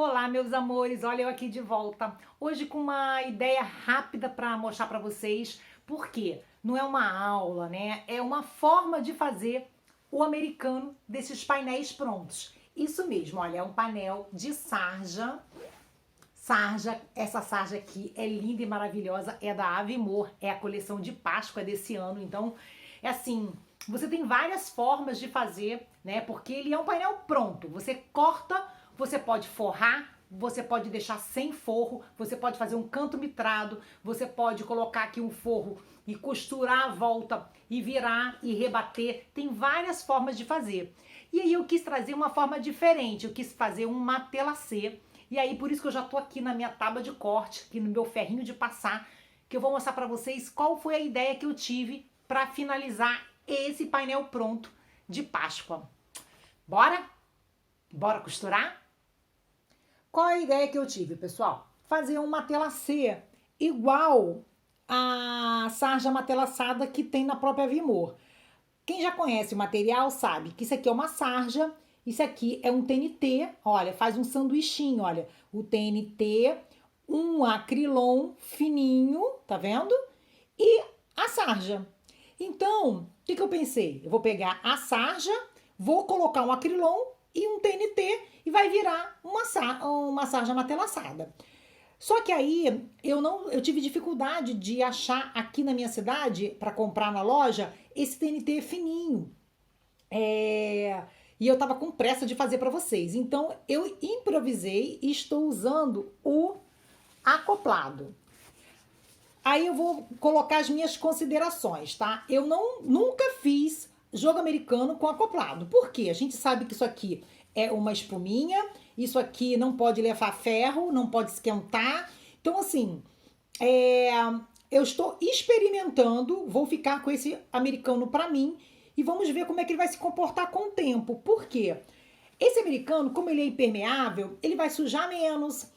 Olá, meus amores, olha eu aqui de volta. Hoje com uma ideia rápida para mostrar para vocês, porque não é uma aula, né? É uma forma de fazer o americano desses painéis prontos. Isso mesmo, olha, é um painel de sarja. Sarja, essa sarja aqui é linda e maravilhosa, é da Avimor, é a coleção de Páscoa desse ano. Então, é assim, você tem várias formas de fazer, né? Porque ele é um painel pronto. Você corta, você pode forrar, você pode deixar sem forro, você pode fazer um canto mitrado, você pode colocar aqui um forro e costurar a volta e virar e rebater. Tem várias formas de fazer. E aí eu quis trazer uma forma diferente, eu quis fazer um matelacê. E aí, por isso que eu já tô aqui na minha tábua de corte, aqui no meu ferrinho de passar, que eu vou mostrar para vocês qual foi a ideia que eu tive para finalizar esse painel pronto de Páscoa. Bora? Bora costurar? Qual é a ideia que eu tive, pessoal? Fazer um matelacê igual a sarja matelaçada que tem na própria Vimor. Quem já conhece o material sabe que isso aqui é uma sarja, isso aqui é um TNT, olha, faz um sanduichinho, olha, o TNT, um acrilon fininho, tá vendo? E a sarja. Então, o que eu pensei? Eu vou pegar a sarja, vou colocar um acrilon e um TNT e vai virar uma sarja matelaçada. Só que aí eu tive dificuldade de achar aqui na minha cidade para comprar na loja esse TNT fininho. E eu tava com pressa de fazer para vocês. Então eu improvisei e estou usando o acoplado. Aí eu vou colocar as minhas considerações, tá? Eu nunca fiz jogo americano com acoplado. Por quê? A gente sabe que isso aqui é uma espuminha, isso aqui não pode levar ferro, não pode esquentar. Então, assim, eu estou experimentando, vou ficar com esse americano para mim e vamos ver como é que ele vai se comportar com o tempo. Por quê? Esse americano, como ele é impermeável, ele vai sujar menos,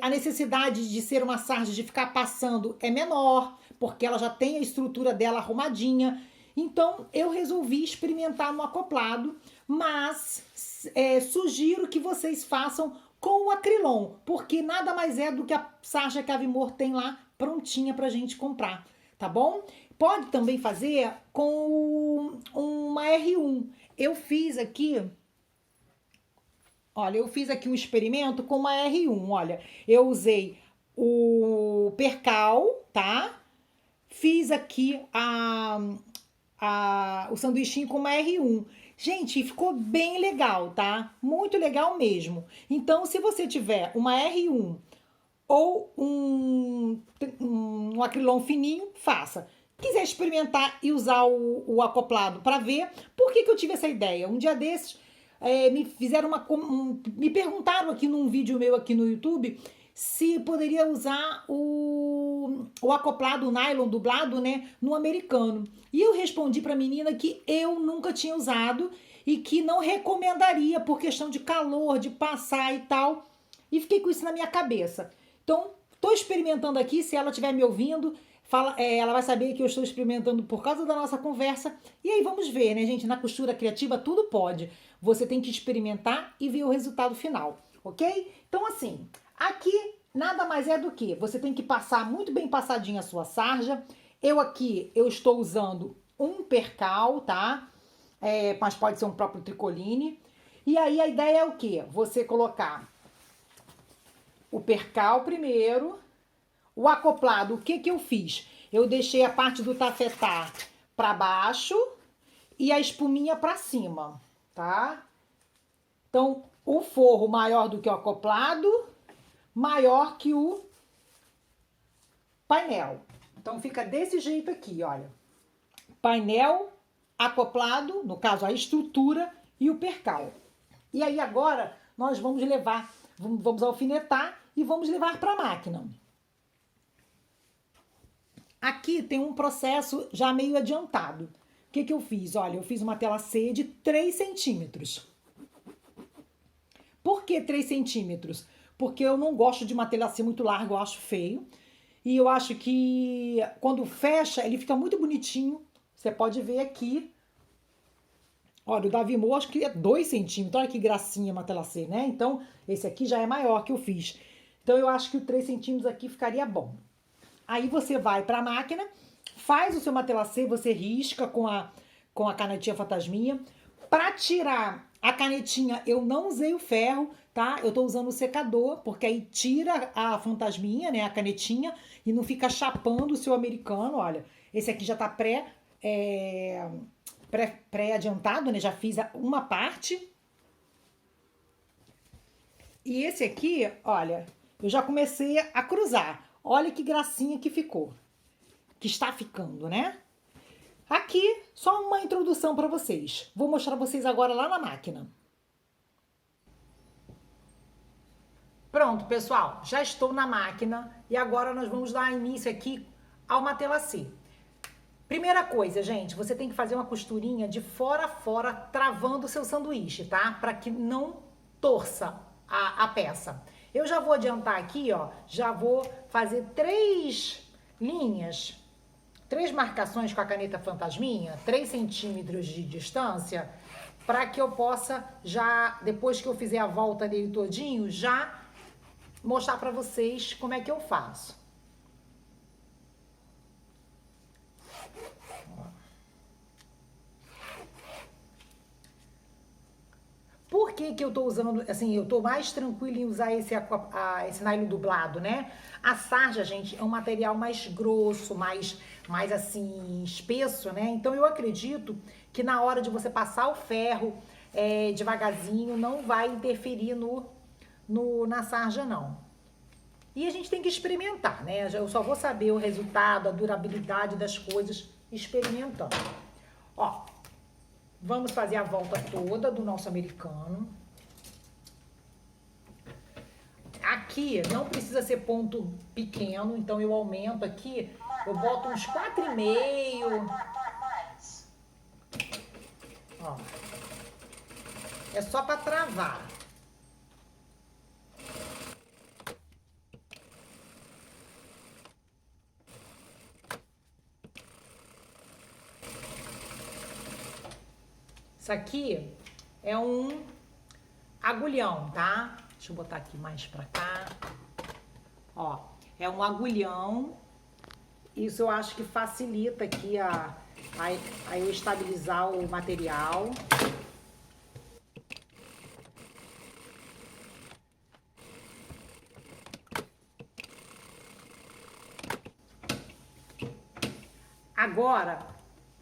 a necessidade de ser uma sarja de ficar passando é menor, porque ela já tem a estrutura dela arrumadinha. Então eu resolvi experimentar no acoplado, mas sugiro que vocês façam com o acrilon, porque nada mais é do que a sarja que a Vimor tem lá prontinha pra gente comprar, tá bom? Pode também fazer com uma R1. Eu fiz aqui um experimento com uma R1, olha. Eu usei o percal, tá? Fiz aqui o sanduichinho com uma R1. Gente, ficou bem legal, tá? Muito legal mesmo. Então, se você tiver uma R1 ou um acrilon fininho, faça. Quiser experimentar e usar o acoplado para ver, por que eu tive essa ideia? Um dia desses, me perguntaram aqui num vídeo meu aqui no YouTube se poderia usar o acoplado, o nylon dublado, né, no americano. E eu respondi para a menina que eu nunca tinha usado e que não recomendaria por questão de calor, de passar e tal. E fiquei com isso na minha cabeça. Então, estou experimentando aqui, se ela estiver me ouvindo, ela vai saber que eu estou experimentando por causa da nossa conversa. E aí vamos ver, né, gente? Na costura criativa tudo pode. Você tem que experimentar e ver o resultado final, ok? Então, assim, aqui nada mais é do que você tem que passar muito bem passadinha a sua sarja. Eu estou usando um percal, tá? Mas pode ser um próprio tricoline. E aí a ideia é o quê? Você colocar o percal primeiro, o acoplado, o que eu fiz? Eu deixei a parte do tafetá para baixo e a espuminha para cima, tá? Então, o forro maior do que o acoplado, maior que o painel. Então, fica desse jeito aqui, olha. Painel, acoplado, no caso, a estrutura e o percal. E aí, agora, nós vamos alfinetar e vamos levar para a máquina. Aqui tem um processo já meio adiantado. O que eu fiz? Olha, eu fiz uma tela C de 3 centímetros. Por que 3 centímetros? Porque eu não gosto de uma tela C muito larga, eu acho feio. E eu acho que quando fecha, ele fica muito bonitinho. Você pode ver aqui Olha, o Davi Moura acho que é 2 centímetros. Olha que gracinha matelassê, né? Então, esse aqui já é maior que eu fiz. Então, eu acho que o 3 centímetros aqui ficaria bom. Aí você vai para a máquina, faz o seu matelassê, você risca com a canetinha fantasminha. Para tirar a canetinha, eu não usei o ferro, tá? Eu tô usando o secador, porque aí tira a fantasminha, né? A canetinha, e não fica chapando o seu americano. Olha, esse aqui já tá pré-adiantado, né? Já fiz uma parte. E esse aqui, olha, eu já comecei a cruzar. Olha que gracinha que ficou. Que está ficando, né? Aqui, só uma introdução para vocês. Vou mostrar vocês agora lá na máquina. Pronto, pessoal, já estou na máquina e agora nós vamos dar início aqui ao matelassê. Primeira coisa, gente, você tem que fazer uma costurinha de fora a fora, travando o seu sanduíche, tá? Para que não torça a peça. Eu já vou adiantar aqui, ó, já vou fazer 3 linhas, 3 marcações com a caneta fantasminha, 3 centímetros de distância, para que eu possa já, depois que eu fizer a volta dele todinho, já mostrar para vocês como é que eu faço. Por que que eu tô usando, assim, eu tô mais tranquila em usar esse nylon dublado, né? A sarja, gente, é um material mais grosso, mais assim, espesso, né? Então eu acredito que na hora de você passar o ferro devagarzinho, não vai interferir na sarja, não. E a gente tem que experimentar, né? Eu só vou saber o resultado, a durabilidade das coisas experimentando. Ó, vamos fazer a volta toda do nosso americano. Aqui não precisa ser ponto pequeno, então eu aumento aqui, eu boto uns 4,5. Ó. É só para travar. Isso aqui é um agulhão, tá? Deixa eu botar aqui mais pra cá. Ó, é um agulhão. Isso eu acho que facilita aqui a eu estabilizar o material. Agora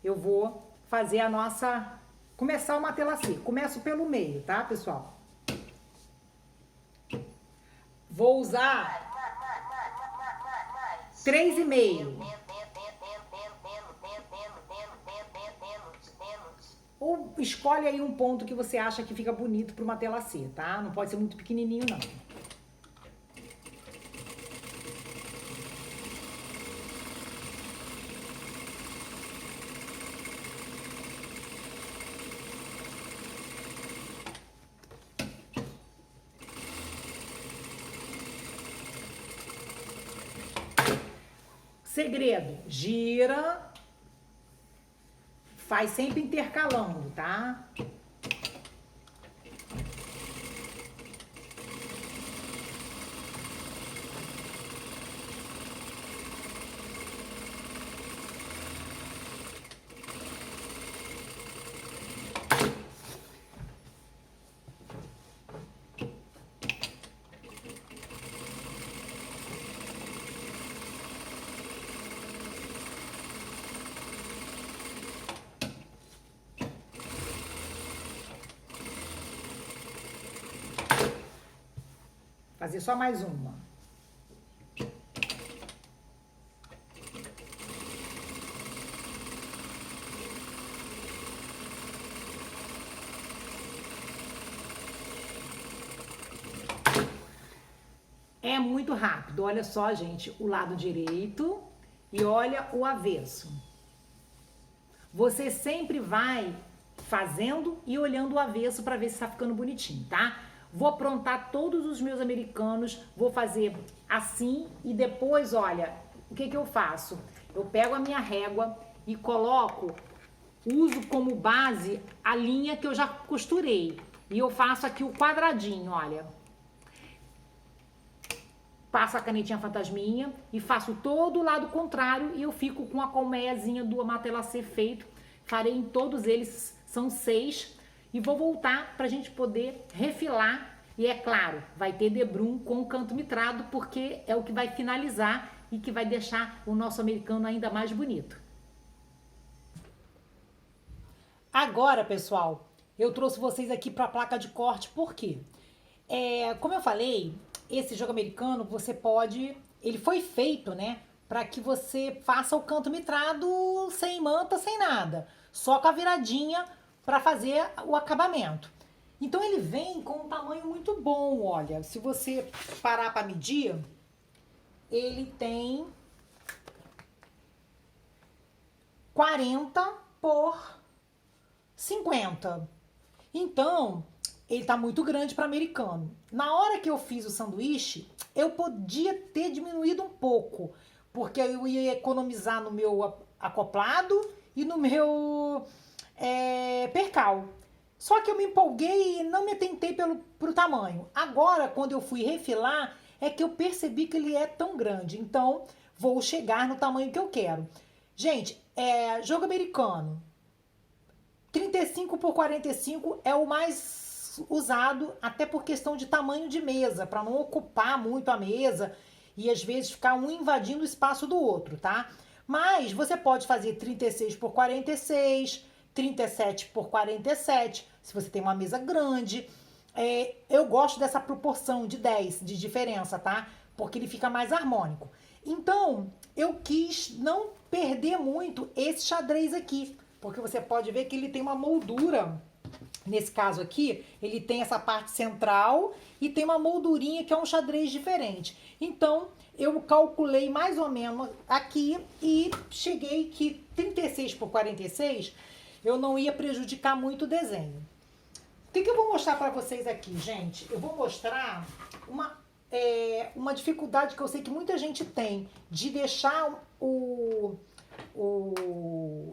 eu vou fazer a nossa... Começar o matelassê. Começo pelo meio, tá, pessoal? Vou usar 3,5. Ou escolhe aí um ponto que você acha que fica bonito pro matelassê, tá? Não pode ser muito pequenininho, não. Segredo, gira, faz sempre intercalando, tá? Fazer só mais uma. É muito rápido. Olha só, gente, o lado direito e olha o avesso. Você sempre vai fazendo e olhando o avesso para ver se tá ficando bonitinho, tá? Vou aprontar todos os meus americanos, vou fazer assim e depois, olha, o que que eu faço? Eu pego a minha régua e coloco uso como base a linha que eu já costurei. E eu faço aqui o quadradinho, olha. Passo a canetinha fantasminha e faço todo o lado contrário e eu fico com a colmeiazinha do matelassé feito. Farei em todos eles, são 6. E vou voltar pra gente poder refilar. E é claro, vai ter debrum com canto mitrado, porque é o que vai finalizar e que vai deixar o nosso americano ainda mais bonito. Agora, pessoal, eu trouxe vocês aqui para a placa de corte, por quê? Como eu falei, esse jogo americano você pode, ele foi feito, né, para que você faça o canto mitrado sem manta, sem nada, só com a viradinha para fazer o acabamento. Então ele vem com um tamanho muito bom, olha, se você parar para medir, ele tem 40 por 50. Então, ele tá muito grande para americano. Na hora que eu fiz o sanduíche, eu podia ter diminuído um pouco, porque eu ia economizar no meu acoplado e no meu percal. Só que eu me empolguei e não me atentei pro tamanho. Agora, quando eu fui refilar, é que eu percebi que ele é tão grande. Então, vou chegar no tamanho que eu quero. Gente, jogo americano. 35 por 45 é o mais usado, até por questão de tamanho de mesa, para não ocupar muito a mesa e às vezes ficar um invadindo o espaço do outro, tá? Mas você pode fazer 36 por 46, 37 por 47, se você tem uma mesa grande. Eu gosto dessa proporção de 10 de diferença, tá? Porque ele fica mais harmônico. Então, eu quis não perder muito esse xadrez aqui, porque você pode ver que ele tem uma moldura. Nesse caso aqui, ele tem essa parte central e tem uma moldurinha que é um xadrez diferente. Então, eu calculei mais ou menos aqui e cheguei que 36 por 46 eu não ia prejudicar muito o desenho. O que eu vou mostrar para vocês aqui, gente? Eu vou mostrar uma dificuldade que eu sei que muita gente tem de deixar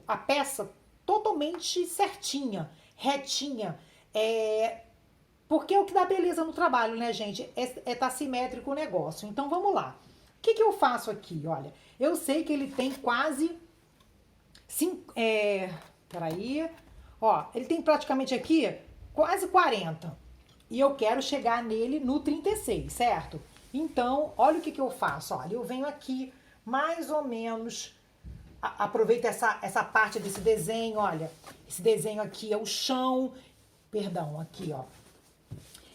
a peça totalmente certinha, retinha. Porque é o que dá beleza no trabalho, né, gente? Tá simétrico o negócio. Então vamos lá. O que eu faço aqui? Olha, eu sei que ele tem quase. Peraí. Ó, ele tem praticamente aqui quase 40. E eu quero chegar nele no 36, certo? Então, olha o que eu faço. Olha, eu venho aqui mais ou menos. Aproveita essa parte desse desenho, olha. Esse desenho aqui é o chão. Perdão, aqui, ó.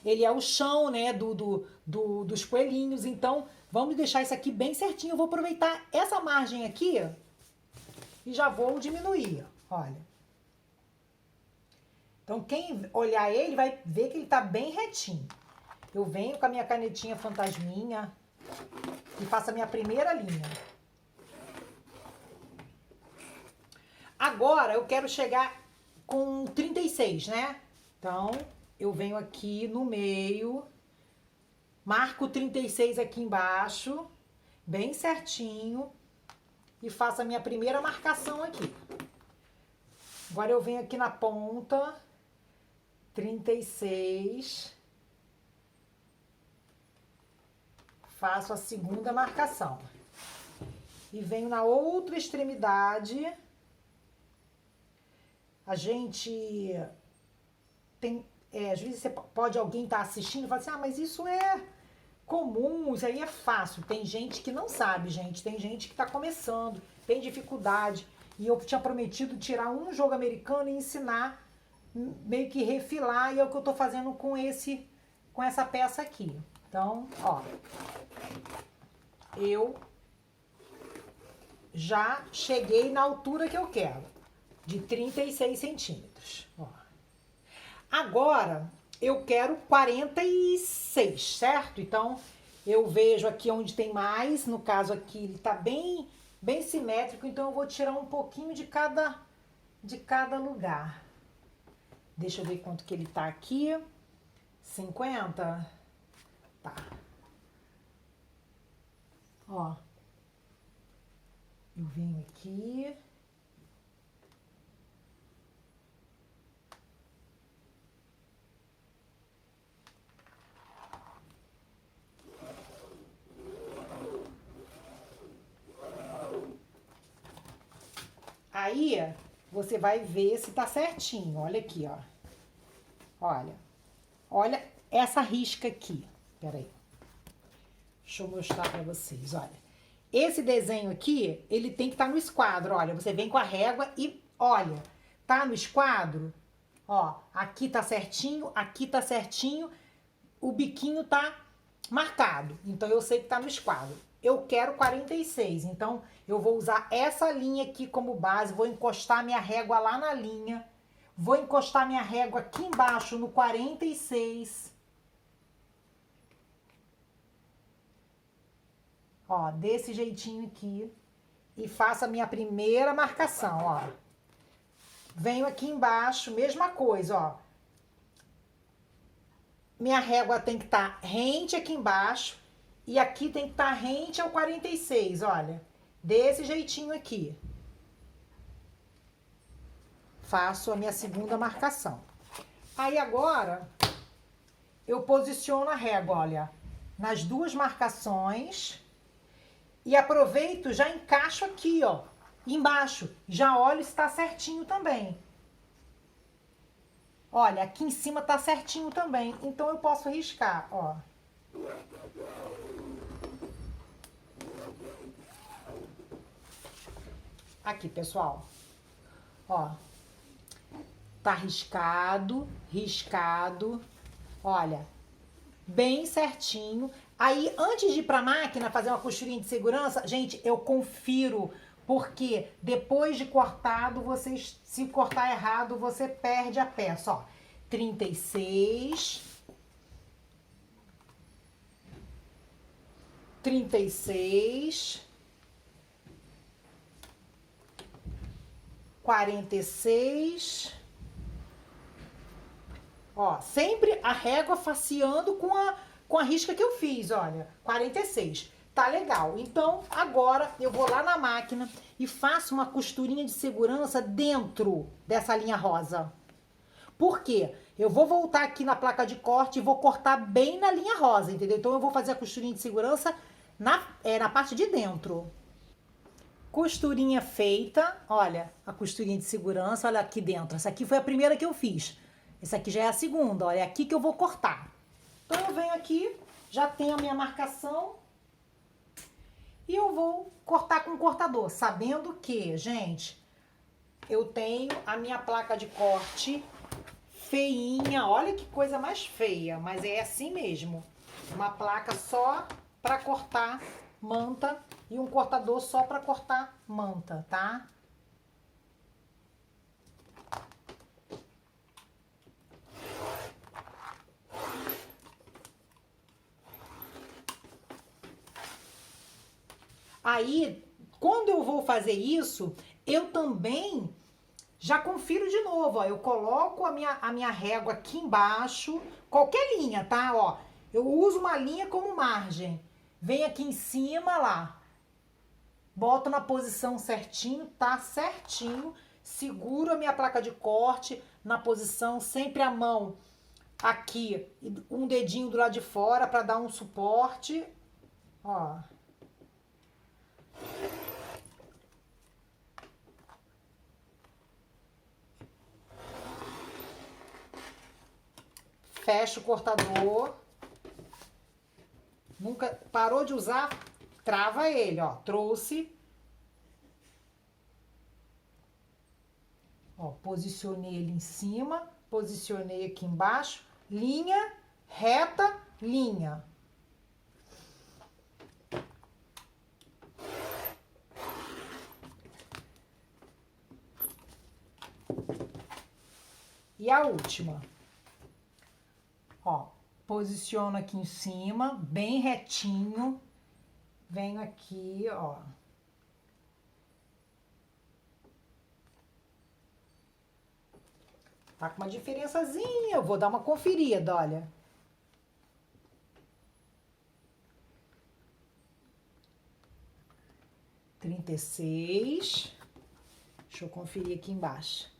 Ele é o chão, né, dos coelhinhos. Então, vamos deixar isso aqui bem certinho. Eu vou aproveitar essa margem aqui e já vou diminuir, olha. Então, quem olhar ele vai ver que ele tá bem retinho. Eu venho com a minha canetinha fantasminha e faço a minha primeira linha. Agora, eu quero chegar com 36, né? Então, eu venho aqui no meio, marco 36 aqui embaixo, bem certinho, e faço a minha primeira marcação aqui. Agora eu venho aqui na ponta, 36, faço a segunda marcação. E venho na outra extremidade. A gente tem, às vezes alguém tá assistindo e fala assim, mas isso é comum, isso aí é fácil. Tem gente que não sabe, gente, tem gente que tá começando, tem dificuldade. E eu tinha prometido tirar um jogo americano e ensinar, meio que refilar, e é o que eu tô fazendo com essa peça aqui. Então, ó, eu já cheguei na altura que eu quero, de 36 centímetros. Ó. Agora, eu quero 46, certo? Então, eu vejo aqui onde tem mais, no caso aqui ele tá bem simétrico, então eu vou tirar um pouquinho de cada lugar. Deixa eu ver quanto que ele tá aqui. 50? Tá. Ó. Eu venho aqui. Aí, você vai ver se tá certinho. Olha aqui, ó. Olha. Olha essa risca aqui. Peraí. Deixa eu mostrar pra vocês, olha. Esse desenho aqui, ele tem que estar no esquadro, olha. Você vem com a régua e, olha, tá no esquadro? Ó, aqui tá certinho, o biquinho tá marcado. Então, eu sei que tá no esquadro. Eu quero 46, então eu vou usar essa linha aqui como base, vou encostar minha régua lá na linha, vou encostar minha régua aqui embaixo no 46. Ó, desse jeitinho aqui. E faço a minha primeira marcação, ó. Venho aqui embaixo, mesma coisa, ó. Minha régua tem que estar rente aqui embaixo. E aqui tem que estar rente ao 46, olha. Desse jeitinho aqui. Faço a minha segunda marcação. Aí agora, eu posiciono a régua, olha, nas duas marcações. E aproveito, já encaixo aqui, ó, embaixo. Já olho se tá certinho também. Olha, aqui em cima tá certinho também. Então, eu posso riscar, ó. Aqui, pessoal. Ó. Tá riscado, riscado. Olha, bem certinho. Aí, antes de ir pra máquina fazer uma costurinha de segurança, gente, eu confiro, porque depois de cortado, vocês, se cortar errado, você perde a peça, ó. 36, 36, 46. Ó, sempre a régua faceando com a risca que eu fiz, olha, 46. Tá legal. Então, agora eu vou lá na máquina e faço uma costurinha de segurança dentro dessa linha rosa. Por quê? Eu vou voltar aqui na placa de corte e vou cortar bem na linha rosa, entendeu? Então, eu vou fazer a costurinha de segurança na parte de dentro. Costurinha feita, olha, a costurinha de segurança, olha aqui dentro. Essa aqui foi a primeira que eu fiz. Essa aqui já é a segunda, olha, é aqui que eu vou cortar. Então, eu venho aqui, já tenho a minha marcação e eu vou cortar com o cortador, sabendo que, gente, eu tenho a minha placa de corte feinha, olha que coisa mais feia, mas é assim mesmo. Uma placa só para cortar manta e um cortador só para cortar manta, tá? Aí, quando eu vou fazer isso, eu também já confiro de novo, ó. Eu coloco a minha régua aqui embaixo, qualquer linha, tá? Ó, eu uso uma linha como margem. Venho aqui em cima, lá. Boto na posição certinho, tá certinho. Seguro a minha placa de corte na posição, sempre a mão aqui, um dedinho do lado de fora para dar um suporte. Ó. Fecha o cortador. Nunca parou de usar, trava ele, ó. Trouxe. Ó, posicionei ele em cima, posicionei aqui embaixo, linha, reta, linha. E a última. Ó, posiciono aqui em cima, bem retinho. Venho aqui, ó. Tá com uma diferençazinha, eu vou dar uma conferida, olha. Trinta e seis. Deixa eu conferir aqui embaixo.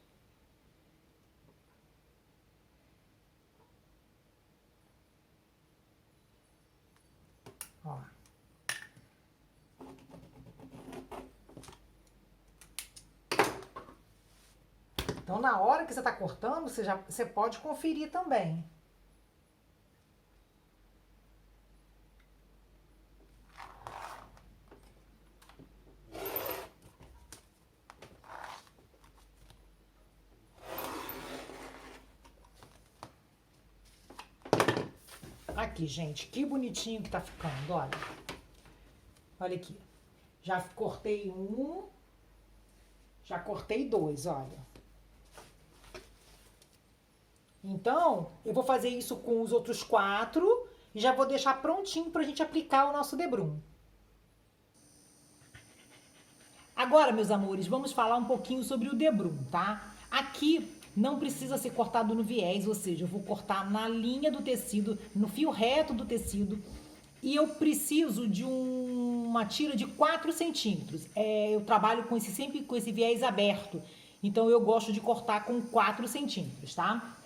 Ó. Então, na hora que você está cortando, você pode conferir também. Aqui, gente, que bonitinho que tá ficando, olha. Olha aqui. Já cortei um, já cortei dois, olha. Então, eu vou fazer isso com os outros 4 e já vou deixar prontinho pra gente aplicar o nosso debrum. Agora, meus amores, vamos falar um pouquinho sobre o debrum, tá? Aqui não precisa ser cortado no viés, ou seja, eu vou cortar na linha do tecido, no fio reto do tecido, e eu preciso de uma tira de 4 centímetros. Eu trabalho sempre com esse viés aberto, então eu gosto de cortar com 4 centímetros, tá?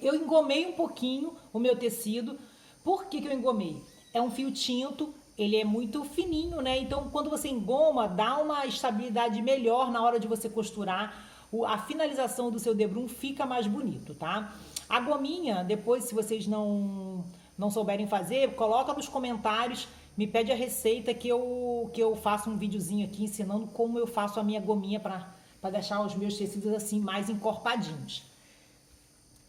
Eu engomei um pouquinho o meu tecido. Por que eu engomei? É um fio tinto, ele é muito fininho, né? Então, quando você engoma, dá uma estabilidade melhor na hora de você costurar. A finalização do seu debrum fica mais bonito, tá? A gominha, depois, se vocês não souberem fazer, coloca nos comentários, me pede a receita que eu faço um videozinho aqui ensinando como eu faço a minha gominha para deixar os meus tecidos assim mais encorpadinhos.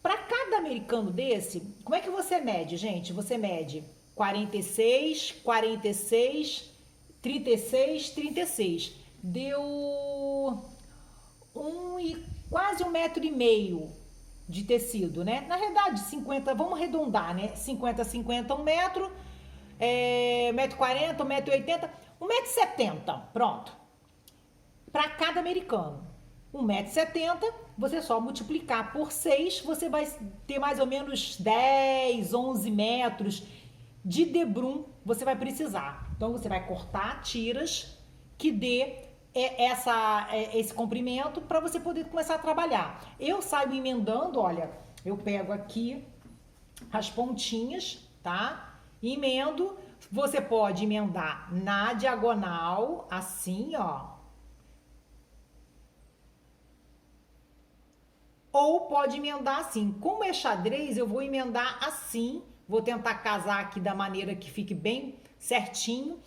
Para cada americano desse, como é que você mede, gente? Você mede 46, 46, 36, 36. Deu quase 1,5 metro de tecido, né? Na verdade, 50, vamos arredondar, né? 50, 50, 1 metro, 1,40 m, 1,80 m, 1,70 m, pronto. Para cada americano. 1,70 m, você só multiplicar por 6, você vai ter mais ou menos 10, 11 metros de debrum você vai precisar. Então, você vai cortar tiras que dê esse comprimento para você poder começar a trabalhar. Eu saio emendando, olha, eu pego aqui as pontinhas, tá? Emendo, você pode emendar na diagonal, assim, ó. Ou pode emendar assim. Como é xadrez, eu vou emendar assim. Vou tentar casar aqui da maneira que fique bem certinho.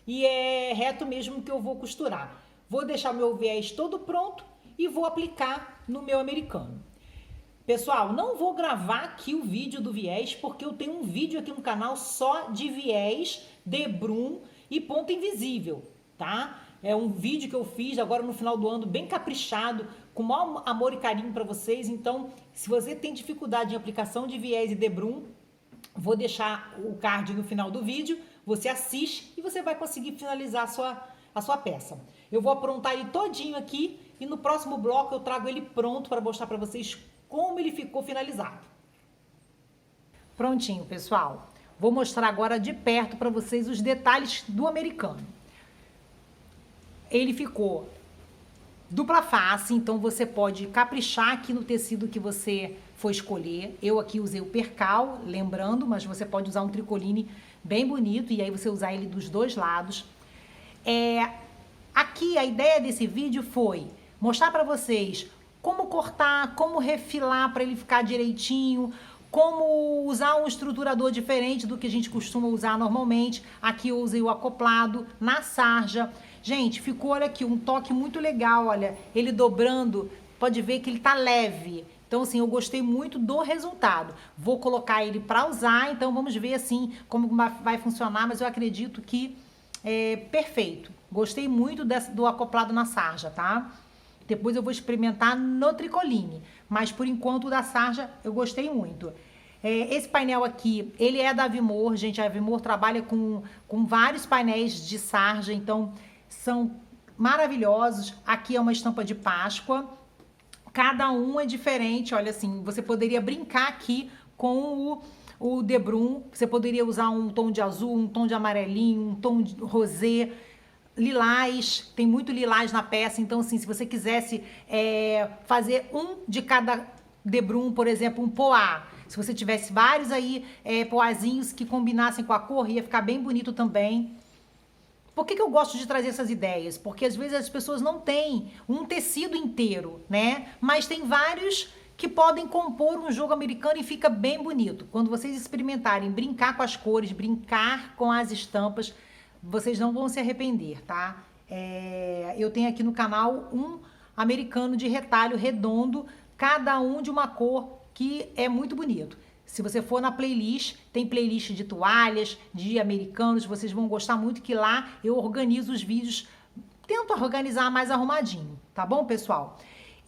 E é reto mesmo que eu vou costurar. Vou deixar meu viés todo pronto e vou aplicar no meu americano. Pessoal, não vou gravar aqui o vídeo do viés, porque eu tenho um vídeo aqui no canal só de viés, debrum e ponta invisível, tá? É um vídeo que eu fiz agora no final do ano, bem caprichado, com o maior amor e carinho para vocês. Então, se você tem dificuldade em aplicação de viés e debrum, vou deixar o card no final do vídeo, você assiste e você vai conseguir finalizar a sua peça. Eu vou aprontar ele todinho aqui e no próximo bloco eu trago ele pronto para mostrar para vocês como ele ficou finalizado. Prontinho, pessoal. Vou mostrar agora de perto para vocês os detalhes do americano. Ele ficou dupla face, então você pode caprichar aqui no tecido que você for escolher. Eu aqui usei o percal, lembrando, mas você pode usar um tricoline bem bonito e aí você usar ele dos dois lados. Aqui a ideia desse vídeo foi mostrar para vocês como cortar, como refilar para ele ficar direitinho, como usar um estruturador diferente do que a gente costuma usar normalmente. Aqui eu usei o acoplado na sarja. Gente, ficou, olha aqui, um toque muito legal, olha, ele dobrando, pode ver que ele tá leve. Então, assim, eu gostei muito do resultado. Vou colocar ele para usar, então vamos ver, assim, como vai funcionar, mas eu acredito que é perfeito. Gostei muito do acoplado na sarja, tá? Depois eu vou experimentar no tricoline, mas por enquanto o da sarja eu gostei muito. Esse painel aqui, ele é da Avimor, gente. A Avimor trabalha com vários painéis de sarja, então são maravilhosos. Aqui é uma estampa de Páscoa. Cada um é diferente, olha assim, você poderia brincar aqui com o debrum. Você poderia usar um tom de azul, um tom de amarelinho, um tom de rosé, lilás, tem muito lilás na peça, então assim, se você quisesse fazer um de cada debrum, por exemplo, um poá, se você tivesse vários aí poazinhos que combinassem com a cor, ia ficar bem bonito também. Por que eu gosto de trazer essas ideias? Porque às vezes as pessoas não têm um tecido inteiro, né? Mas tem vários que podem compor um jogo americano e fica bem bonito. Quando vocês experimentarem brincar com as cores, brincar com as estampas, vocês não vão se arrepender, tá? Eu tenho aqui no canal um americano de retalho redondo, cada um de uma cor que é muito bonito. Se você for na playlist, tem playlist de toalhas, de americanos, vocês vão gostar muito que lá eu organizo os vídeos, tento organizar mais arrumadinho, tá bom, pessoal?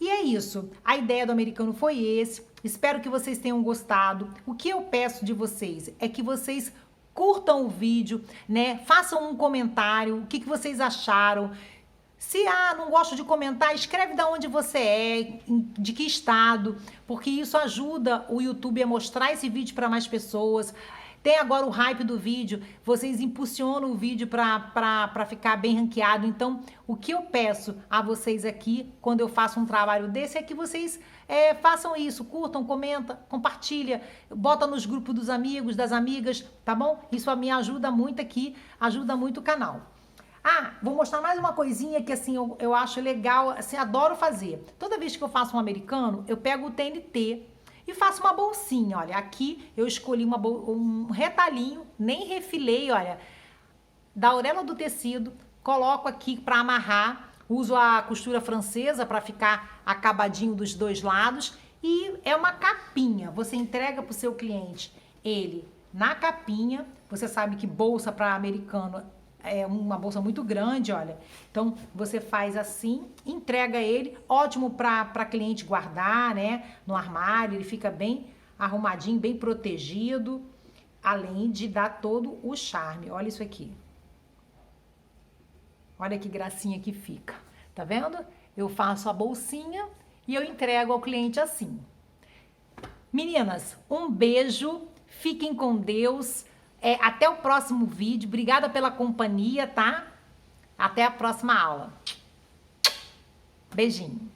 E é isso, a ideia do americano foi esse, espero que vocês tenham gostado. O que eu peço de vocês é que vocês curtam o vídeo, né? Façam um comentário, o que vocês acharam. Se não gosto de comentar, escreve de onde você é, de que estado, porque isso ajuda o YouTube a mostrar esse vídeo para mais pessoas. Tem agora o hype do vídeo, vocês impulsionam o vídeo para ficar bem ranqueado. Então, o que eu peço a vocês aqui, quando eu faço um trabalho desse, é que vocês façam isso, curtam, comenta, compartilha, bota nos grupos dos amigos, das amigas, tá bom? Isso me ajuda muito aqui, ajuda muito o canal. Vou mostrar mais uma coisinha que assim eu acho legal, assim, adoro fazer. Toda vez que eu faço um americano, eu pego o TNT e faço uma bolsinha, olha. Aqui eu escolhi um retalhinho, nem refilei, olha, da auréola do tecido, coloco aqui para amarrar, uso a costura francesa para ficar acabadinho dos dois lados e é uma capinha. Você entrega para o seu cliente ele na capinha. Você sabe que bolsa para americano é uma bolsa muito grande, olha. Então, você faz assim, entrega ele, ótimo para cliente guardar, né, no armário, ele fica bem arrumadinho, bem protegido, além de dar todo o charme. Olha isso aqui. Olha que gracinha que fica. Tá vendo? Eu faço a bolsinha e eu entrego ao cliente assim. Meninas, um beijo, fiquem com Deus. Até o próximo vídeo. Obrigada pela companhia, tá? Até a próxima aula. Beijinho.